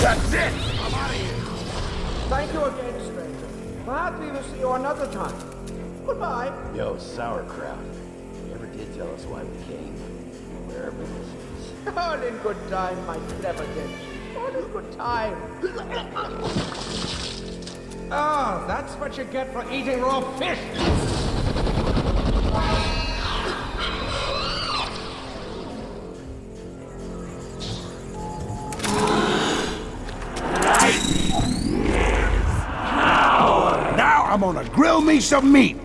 That's it! I'm out of here! Thank you again, stranger. Perhaps we will see you another time. Goodbye. Yo, sauerkraut. You never did tell us why we came. Wherever this is. All in good time, my clever Denji. All in good time. Ah, that's what you get for eating raw fish. Now I'm gonna grill me some meat!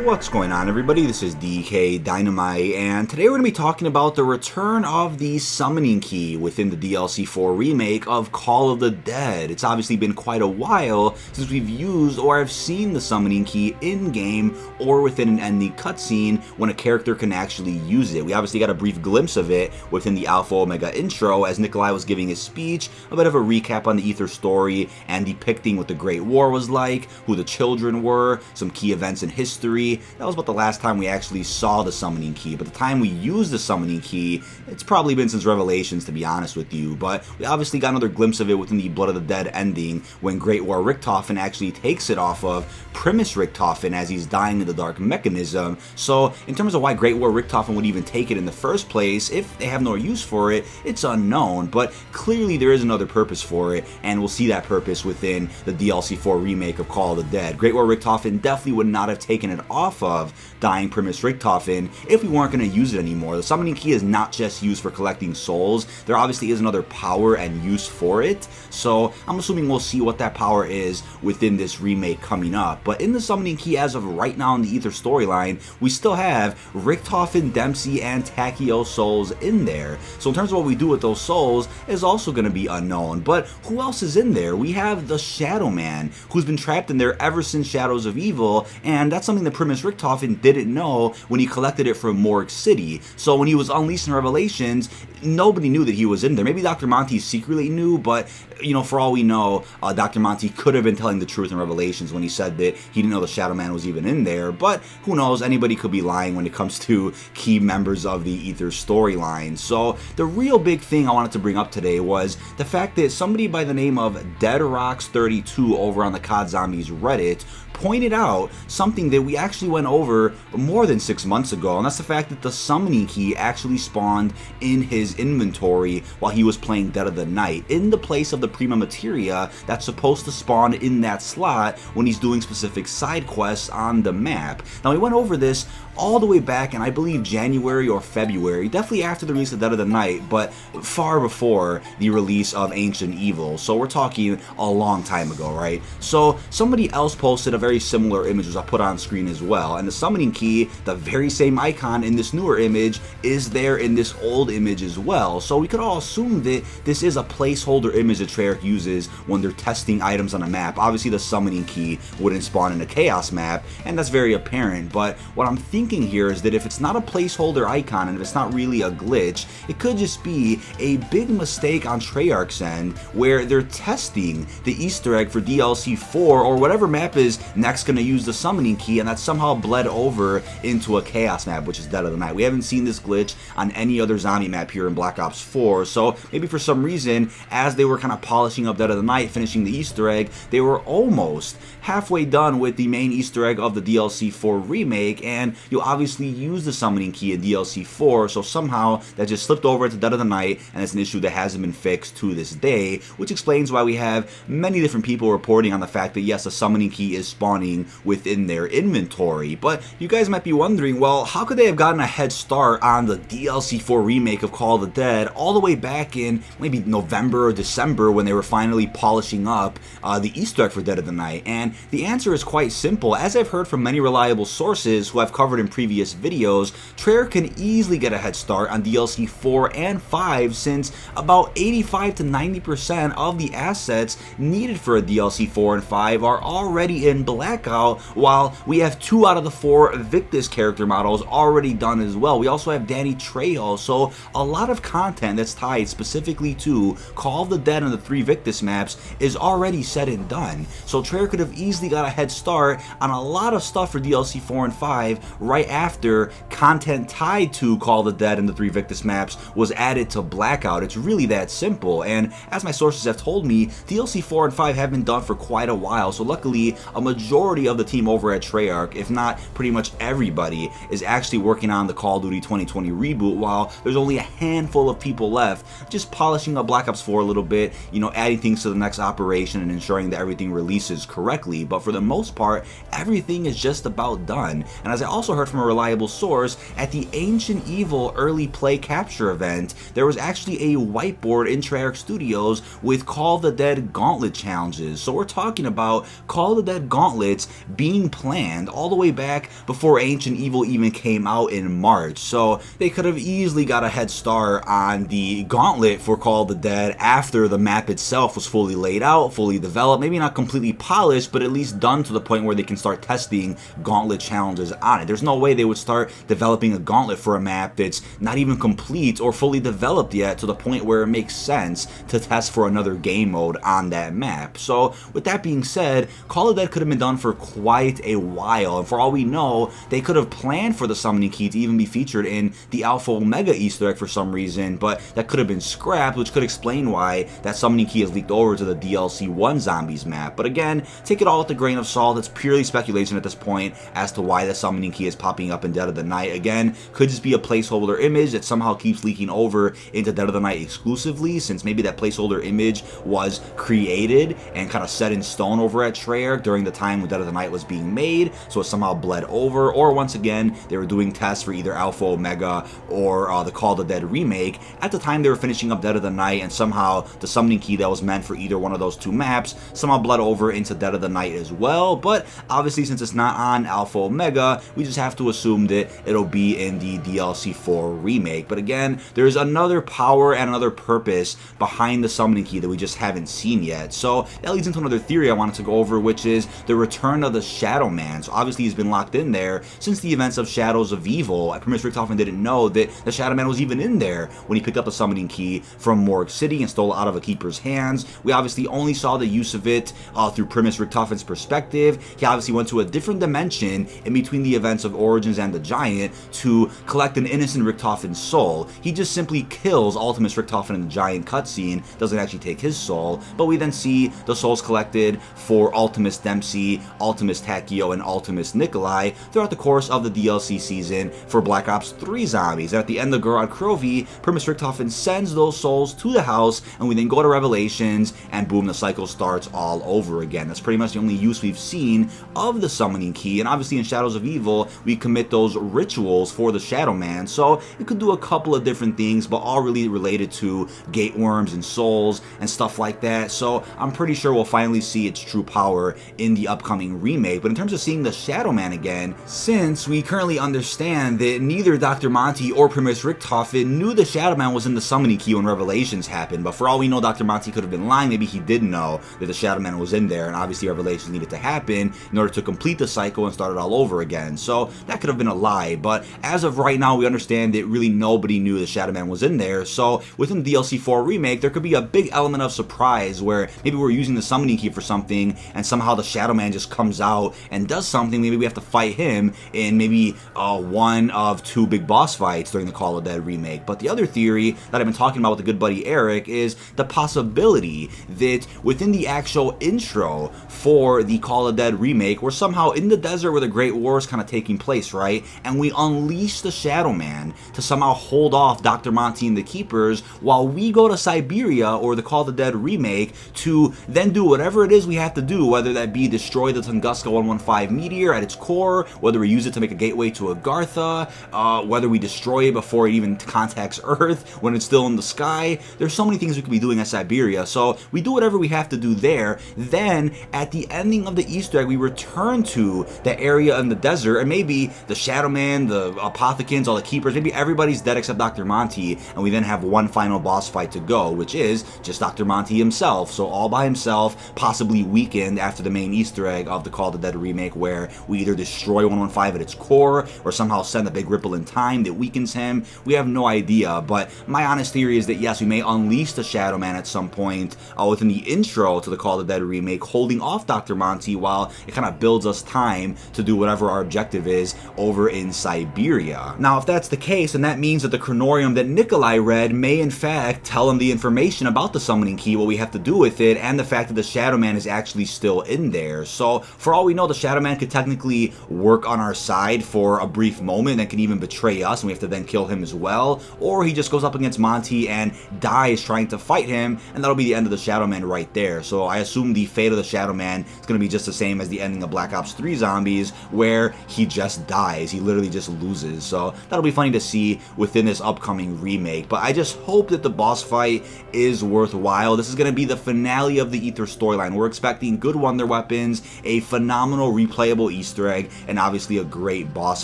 What's going on, everybody? This is dkdynamite, and today we're going to be talking about the return of the summoning key within the DLC 4 remake of Call of the Dead. It's obviously been quite a while since we've used or have seen the summoning key in-game or within an ending cutscene when a character can actually use it. We obviously got a brief glimpse of it within the Alpha Omega intro as Nikolai was giving his speech, a bit of a recap on the Ether story and depicting what the Great War was like, who the children were, some key events in history. That was about the last time we actually saw the summoning key, but the time we used the summoning key, it's probably been since Revelations, to be honest with you. But we obviously got another glimpse of it within the Blood of the Dead ending when Great War Richtofen actually takes it off of Primus Richtofen as he's dying in the Dark Mechanism. So in terms of why Great War Richtofen would even take it in the first place, if they have no use for it, it's unknown, but clearly there is another purpose for it, and we'll see that purpose within the DLC 4 remake of Call of the Dead. Great War Richtofen definitely would not have taken it off of dying Primus Richtofen if we weren't going to use it anymore. The summoning key is not just used for collecting souls. There obviously is another power and use for it, so I'm assuming we'll see what that power is within this remake coming up. But in the summoning key as of right now in the Ether storyline, we still have Richtofen, Dempsey, and Takeo souls in there. So in terms of what we do with those souls is also going to be unknown. But who else is in there? We have the Shadow Man, who's been trapped in there ever since Shadows of Evil, and that's something that Primus Richtofen didn't know when he collected it from Morgue City. So when he was unleashed in Revelations, nobody knew that he was in there. Maybe Dr. Monty secretly knew, but you know, for all we know, Dr. Monty could have been telling the truth in Revelations when he said that he didn't know the Shadow Man was even in there. But who knows, anybody could be lying when it comes to key members of the Ether storyline. So the real big thing I wanted to bring up today was the fact that somebody by the name of DeadRocks32 over on the COD Zombies Reddit pointed out something that we actually went over more than 6 months ago, and that's the fact that the summoning key actually spawned in his inventory while he was playing Dead of the Night, in the place of the Prima Materia that's supposed to spawn in that slot when he's doing specific side quests on the map. Now, we went over this all the way back in, I believe, January or February, definitely after the release of Dead of the Night, but far before the release of Ancient Evil, so we're talking a long time ago, right? So somebody else posted a very similar image, which I'll put on screen as well, and the summoning key, the very same icon in this newer image, is there in this old image as well. So we could all assume that this is a placeholder image that Treyarch uses when they're testing items on a map. Obviously the summoning key wouldn't spawn in a Chaos map, and that's very apparent, but what I'm thinking here is that if it's not a placeholder icon and if it's not really a glitch, it could just be a big mistake on Treyarch's end where they're testing the Easter egg for DLC 4 or whatever map is next going to use the summoning key, and that somehow bled over into a Chaos map, which is Dead of the Night. We haven't seen this glitch on any other zombie map here in Black Ops 4, so maybe for some reason, as they were kind of polishing up Dead of the Night, finishing the Easter egg, they were almost halfway done with the main Easter egg of the DLC 4 remake, and you'll obviously use the summoning key in DLC 4, so somehow that just slipped over to Dead of the Night, and it's an issue that hasn't been fixed to this day, which explains why we have many different people reporting on the fact that yes, the summoning key is spawning within their inventory. But you guys might be wondering, well, how could they have gotten a head start on the DLC 4 remake of Call of the Dead all the way back in maybe November or December when they were finally polishing up the Easter egg for Dead of the Night? And the answer is quite simple. As I've heard from many reliable sources who I've covered in previous videos, Treyarch can easily get a head start on DLC 4 and 5 since about 85 to 90% of the assets needed for a DLC 4 and 5 are already in Blackout, while we have 2 out of the 4 Victus character models already done as well. We also have Danny Trejo, so a lot of content that's tied specifically to Call of the Dead and the 3 Victus maps is already said and done. So Treyarch could have easily got a head start on a lot of stuff for DLC 4 and 5 right after content tied to Call of the Dead and the 3 Victus maps was added to Blackout. It's really that simple, and as my sources have told me, DLC 4 and 5 have been done for quite a while, so luckily a majority of the team over at Treyarch, if not pretty much everybody, is actually working on the Call of Duty 2020 reboot, while there's only a handful of people left just polishing up Black Ops 4 a little bit, you know, adding things to the next operation and ensuring that everything releases correctly. But for the most part, everything is just about done. And as I also heard from a reliable source, at the Ancient Evil early play capture event, there was actually a whiteboard in Treyarch Studios with Call of the Dead Gauntlet challenges. So we're talking about Call of the Dead Gauntlets being planned all the way back before Ancient Evil even came out in March. So they could have easily got a head start on the Gauntlet for Call of the Dead after the map itself was fully laid out, fully developed, maybe not completely polished, but at least done to the point where they can start testing Gauntlet challenges on it. There's no way they would start developing a Gauntlet for a map that's not even complete or fully developed yet to the point where it makes sense to test for another game mode on that map. So with that being said, Call of Dead could have been done for quite a while, and for all we know, they could have planned for the summoning key to even be featured in the Alpha Omega Easter egg for some reason, but that could have been scrapped, which could explain why that summoning key has leaked over to the DLC 1 Zombies map. But again, take it all with a grain of salt. It's purely speculation at this point as to why the summoning key is popping up in Dead of the Night. Again, could just be a placeholder image that somehow keeps leaking over into Dead of the Night exclusively, since maybe that placeholder image was created and kind of set in stone over at Treyarch during the time when Dead of the Night was being made, so it somehow bled over, or once again, they were doing tests for either Alpha Omega or the Call of the Dead remake at the time they were finishing up Dead of the Night, and somehow the summoning key that was meant for either one of those two maps somehow bled over into Dead of the Night as well. But obviously, since it's not on Alpha Omega, we just have to assume that it'll be in the DLC 4 remake. But again, there's another power and another purpose behind the summoning key that we just haven't seen yet. So that leads into another theory I wanted to go over, which is the return of the Shadow Man. So obviously he's been locked in there since the events of Shadows of Evil. Primus Richtofen didn't know that the Shadow Man was even in there when he picked up the summoning key from Morgue City and stole it out of a keeper's hands. We obviously only saw the use of it through Primus Richtofen's perspective. He obviously went to a different dimension in between the events of Origins and the Giant to collect an innocent Richtofen's soul. He just simply kills Ultimus Richtofen in the Giant cutscene, doesn't actually take his soul, but we then see the souls collected for Ultimus Dempsey, Ultimus Takio, and Ultimus Nikolai throughout the course of the DLC season for Black Ops 3 Zombies. At the end of Gerard Krovi, Primus Richtofen sends those souls to the house, and we then go to Revelations, and boom, the cycle starts all over again. That's pretty much the only use we've seen of the summoning key, and obviously in Shadows of Evil, we commit those rituals for the Shadow Man, so it could do a couple of different things, but all really related to gate worms and souls and stuff like that. So I'm pretty sure we'll finally see its true power in the upcoming remake. But in terms of seeing the Shadow Man again, since we currently understand that neither Dr. Monty or Primus Richtofen knew the Shadow Man was in the summoning key when Revelations happened, but for all we know, Dr. Monty could have been lying. Maybe he did know that the Shadow Man was in there, and obviously Revelations needed to happen in order to complete the cycle and start it all over again. So that could have been a lie, but as of right now, we understand that really nobody knew the Shadow Man was in there. So within the DLC 4 remake, there could be a big element of surprise where maybe we're using the summoning key for something, and somehow the Shadow Man just comes out and does something. Maybe we have to fight him in maybe one of two big boss fights during the Call of Dead remake. But the other theory that I've been talking about with the good buddy Eric is the possibility that within the actual intro for the Call of Dead remake, we're somehow in the desert where the Great War is kind of taking place, right? And we unleash the Shadow Man to somehow hold off Dr. Monty and the Keepers while we go to Siberia or the Call of the Dead remake to then do whatever it is we have to do, whether that be destroy the Tunguska 115 meteor at its core, whether we use it to make a gateway to Agartha, whether we destroy it before it even contacts Earth when it's still in the sky. There's so many things we could be doing at Siberia, so we do whatever we have to do there. Then at the ending of the Easter egg, we return to the area in the desert, and maybe the Shadow Man, the Apothecans, all the Keepers, maybe everybody's dead except Dr. Monty, and we then have one final boss fight to go, which is just Dr. Monty himself, so all by himself, possibly weakened after the main Easter egg of the Call of the Dead remake, where we either destroy 115 at its core or somehow send a big ripple in time that weakens him. We have no idea, but my honest theory is that yes, we may unleash the Shadow Man at some point within the intro to the Call of the Dead remake, holding off Dr. Monty while it kind of builds us time to do whatever our objective is over in Siberia. Now, if that's the case, then that means that the chronorium that Nikolai read may in fact tell him the information about the summoning key, what we have to do with it, and the fact that the Shadow Man is actually still in there. So for all we know, the Shadow Man could technically work on our side for a brief moment and can even betray us, and we have to then kill him as well, or he just goes up against Monty and dies trying to fight him, and that'll be the end of the Shadow Man right there. So I assume the fate of the Shadow Man is going to be just the same as the ending of Black Ops 3 Zombies, where he just dies. He literally just loses. So that'll be funny to see within this upcoming remake, but I just hope that the boss fight is worthwhile. This is going to be the finale of the Ether storyline. We're expecting good wonder weapons, a phenomenal replayable Easter egg, and obviously a great boss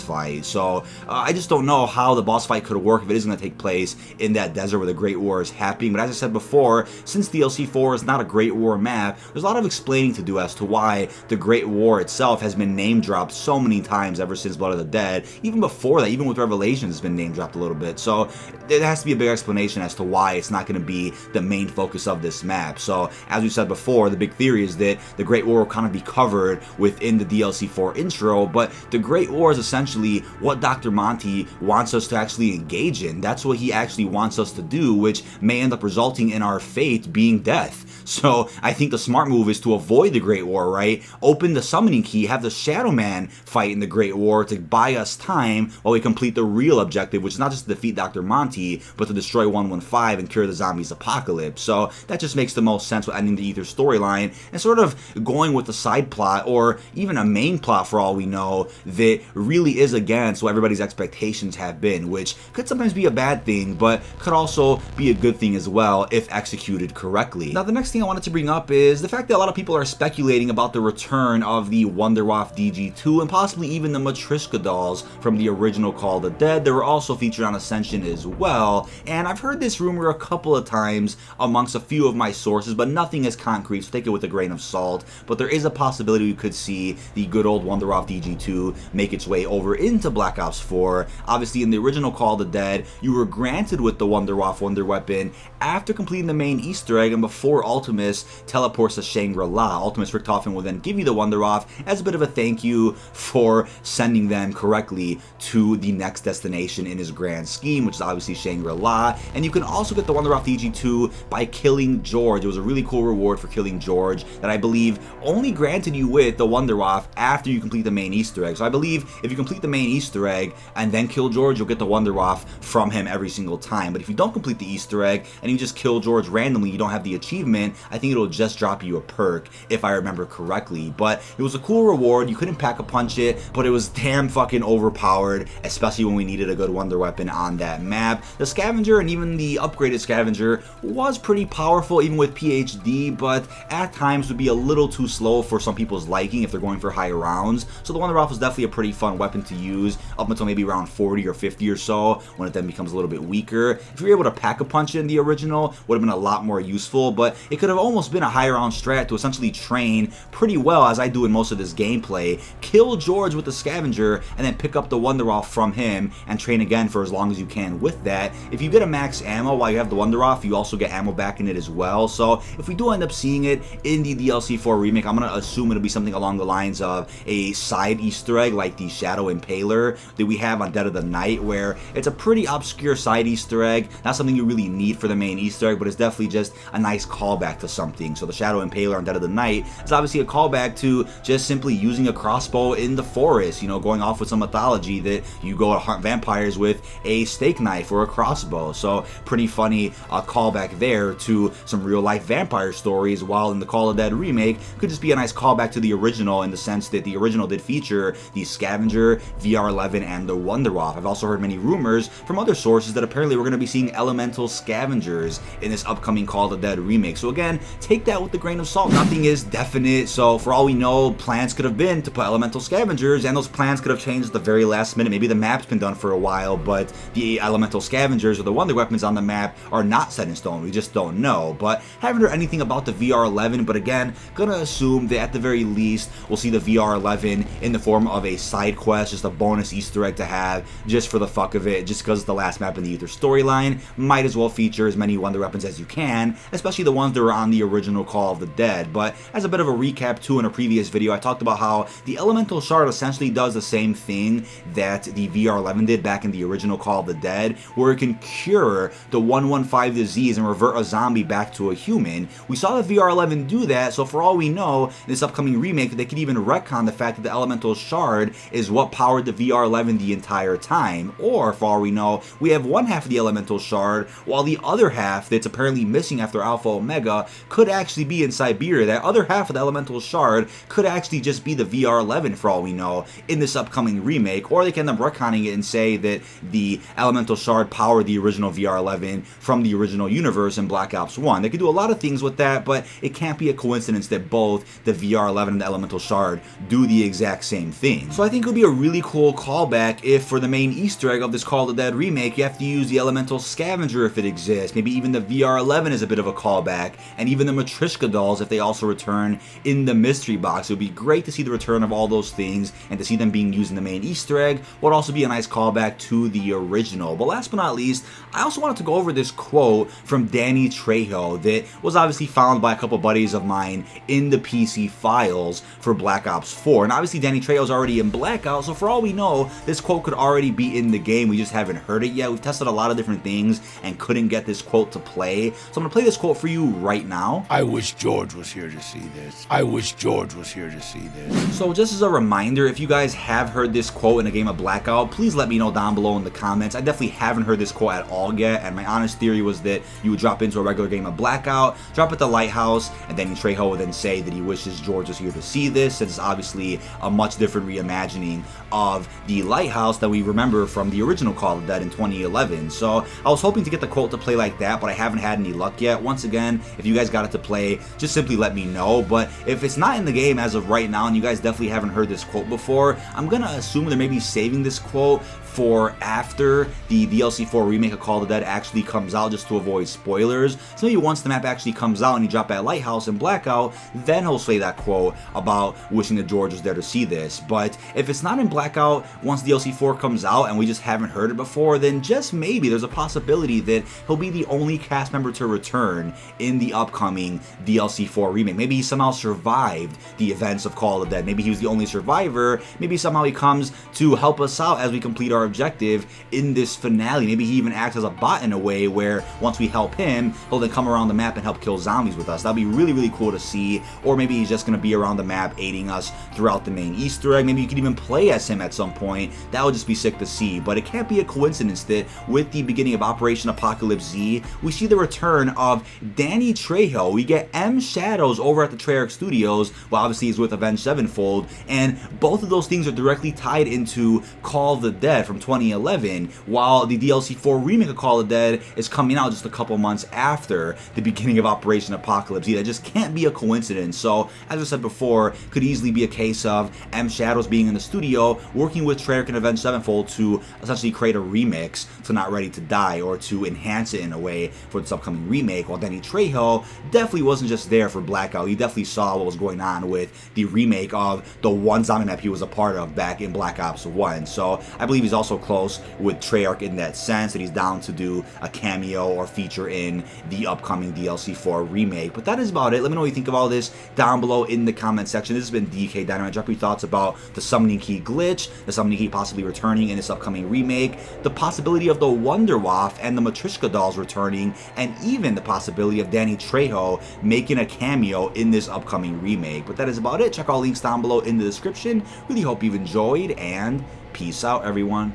fight. So I just don't know how the boss fight could work if it is going to take place in that desert where the Great War is happening. But as I said before, since DLC 4 is not a Great War map, there's a lot of explaining to do as to why the Great War itself has been name dropped so many times ever since Blood of the Dead. Even before that, even with Revelations, it's been name dropped a little bit. So there has to be a big explanation as to why it's not going to be the main focus of this map. So as we said before, the big theory is that the Great War will kind of be covered within the DLC 4 intro, but the Great War is essentially what Dr. Monty wants us to actually engage in. That's what he actually wants us to do, which may end up resulting in our fate being death. So I think the smart move is to avoid the Great War, right? Open the summoning key, have the Shadow Man fight in the Great War to buy us time while we complete the real objective, which is not just to defeat Dr. Monty, but to destroy 115 and cure the zombies apocalypse. So that just makes the most sense with ending the Ether storyline and sort of going with the side plot, or even a main plot for all we know, that really is against what everybody's expectations have been, which could sometimes be a bad thing, but could also be a good thing as well if executed correctly. Now, the next thing I wanted to bring up is the fact that a lot of people are speculating about the return of the Wunderwaffe DG2 and possibly even the Matryoshka dolls from the original Call of the Dead. They were also featured on Ascension as well, and I've heard this rumor a couple of times amongst a few of my sources, but nothing is concrete, so take it with a grain of salt. But there is a possibility we could see the good old Wunderwaffe DG2 make its way over into Black Ops 4. Obviously, in the original Call of the Dead, you were granted with the Wunderwaffe Wonder Weapon after completing the main Easter egg and before Ultimus teleports to Shangri-La. Ultimus Richtofen will then give you the Wunderwaffe as a bit of a thank you for sending them correctly to the next destination in his grand scheme, which is obviously Shangri-La. And you can also get the Wunderwaffe DG2 by killing George. It was a really cool reward for killing George that I believe only granted you with the Wunderwaffe after you complete the main Easter egg. So I believe if you complete the main Easter egg and then kill George, you'll get the Wunderwaffe from him every single time. But if you don't complete the Easter egg and you just kill George randomly, you don't have the achievement, I think it'll just drop you a perk, if I remember correctly. But it was a cool reward. You couldn't pack a punch it, but it was damn fucking overpowered, especially when we needed a good wonder weapon on that map. The Scavenger and even the upgraded Scavenger was pretty powerful even with PhD, but at times would be a little too slow for some people's liking if they're going for higher rounds. So the Wunderwaffe was definitely a pretty fun weapon to use up until maybe around 40 or 50 or so, when it then becomes a little bit weaker. If you were able to pack a punch it in the original, would have been a lot more useful, but it could have almost been a higher round strat to essentially train pretty well, as I do in most of this gameplay, kill George with the Scavenger, and then pick up the Wunderwaffe from him and train again for as long as you can with that. If you get a max ammo while you have the Wunderwaffe, you also get ammo back in it as well. So if we do end up seeing it in the DLC 4 remake, I'm going to assume it'll be something along the lines of a side Easter egg like the Shadow Impaler that we have on Dead of the Night, where it's a pretty obscure side Easter egg, not something you really need for the main Easter egg, but it's definitely just a nice callback to something. So the Shadow Impaler on Dead of the Night is obviously a callback to just simply using a crossbow in the forest, you know, going off with some mythology that you go to hunt vampires with a steak knife or a crossbow. So pretty funny callback there to some real life vampire stories, while in the Call of the Dead remake could just be a nice callback to the original, in the sense that the original did feature the Scavenger, VR11, and the Wunderwaffe. I've also heard many rumors from other sources that apparently we're going to be seeing elemental Scavengers in this upcoming Call of the Dead remake. So again, take that with a grain of salt. Nothing is definite, so for all we know, plans could have been to put elemental Scavengers, and those plans could have changed at the very last minute. Maybe the map's been done for a while, but the elemental Scavengers or the wonder weapons on the map are not set in stone. We just don't know. But haven't heard anything about the VR11, but again, gonna assume that at the very least we'll see the VR11 in the form of a side quest, just a bonus Easter egg to have just for the fuck of it, just because it's the last map in the Ether storyline. Might as well feature as many wonder weapons as you can, especially the ones that were on the original Call of the Dead. But as a bit bit of a recap too in a previous video. I talked about how the Elemental Shard essentially does the same thing that the VR11 did back in the original Call of the Dead, where it can cure the 115 disease and revert a zombie back to a human. We saw the VR11 do that, so for all we know, in this upcoming remake, they could even retcon the fact that the Elemental Shard is what powered the VR11 the entire time. Or, for all we know, we have one half of the Elemental Shard, while the other half that's apparently missing after Alpha Omega could actually be in Siberia. That other half of the Elemental Shard could actually just be the VR11 for all we know in this upcoming remake, or they can end up retconning it and say that the Elemental Shard powered the original VR11 from the original universe in Black Ops 1. They could do a lot of things with that, but it can't be a coincidence that both the VR11 and the Elemental Shard do the exact same thing. So I think it would be a really cool callback if for the main Easter egg of this Call of the Dead remake, you have to use the Elemental Scavenger if it exists. Maybe even the VR11 is a bit of a callback, and even the Matryoshka dolls if they also return in the mystery box. It would be great to see the return of all those things, and to see them being used in the main Easter egg would also be a nice callback to the original. But last but not least, I also wanted to go over this quote from Danny Trejo that was obviously found by a couple buddies of mine in the PC files for Black Ops 4. And obviously Danny Trejo's already in Blackout, so for all we know, this quote could already be in the game. We just haven't heard it yet. We've tested a lot of different things and couldn't get this quote to play. So I'm going to play this quote for you right now. I wish George was here to see this. I wish George was here to see this. So just as a reminder, if you guys have heard this quote in a game of Blackout, please let me know down below in the comments. I definitely haven't heard this quote at all yet, and my honest theory was that you would drop into a regular game of Blackout, drop at the lighthouse, and then Trejo would then say that he wishes George was here to see this, since it's obviously a much different reimagining of the lighthouse that we remember from the original Call of the Dead in 2011. So I was hoping to get the quote to play like that, but I haven't had any luck yet. Once again, if you guys got it to play, just simply let me know. But if it's not in the game as of right now, and you guys definitely haven't heard this quote before, I'm gonna assume they're maybe saving this quote for after the DLC 4 remake of Call of the Dead actually comes out, just to avoid spoilers. So maybe once the map actually comes out and you drop that lighthouse in Blackout, then he'll say that quote about wishing that George was there to see this. But if it's not in Blackout once DLC 4 comes out and we just haven't heard it before, then just maybe there's a possibility that he'll be the only cast member to return in the upcoming DLC 4 remake. Maybe he somehow survived the events of Call of the Dead. Maybe he was the only survivor. Maybe somehow he comes to help us out as we complete our objective in this finale. Maybe he even acts as a bot in a way where once we help him, he'll then come around the map and help kill zombies with us. That'd be really, really cool to see. Or maybe he's just going to be around the map aiding us throughout the main Easter egg. Maybe you could even play as him at some point. That would just be sick to see. But it can't be a coincidence that with the beginning of Operation Apocalypse Z, we see the return of Danny Trejo. We get M Shadows over at the Treyarch Studios. Well, obviously he's with Avenged Sevenfold, and both of those things are directly tied into Call of the Dead from 2011, while the DLC 4 remake of Call of the Dead is coming out just a couple months after the beginning of Operation Apocalypse Z. That just can't be a coincidence. So, as I said before, could easily be a case of M Shadows being in the studio, working with Treyarch and Avenged Sevenfold to essentially create a remix to Not Ready to Die, or to enhance it in a way for this upcoming remake, while Danny Trejo definitely wasn't just there for Blackout. He definitely saw what was going on with the remake of the one zombie map he was a part of back in Black Ops 1. So I believe he's also close with Treyarch in that sense, that he's down to do a cameo or feature in the upcoming DLC 4 remake. But that is about it. Let me know what you think of all this down below in the comment section. This has been dkdynamite. Drop your thoughts about the summoning key glitch, the summoning key possibly returning in this upcoming remake, the possibility of the Wunderwaffe and the Matryoshka dolls returning, and even the possibility of Danny Trejo making a cameo in this upcoming remake. But that is about it. Check all links down below in the description. Really hope you've enjoyed, and peace out, everyone.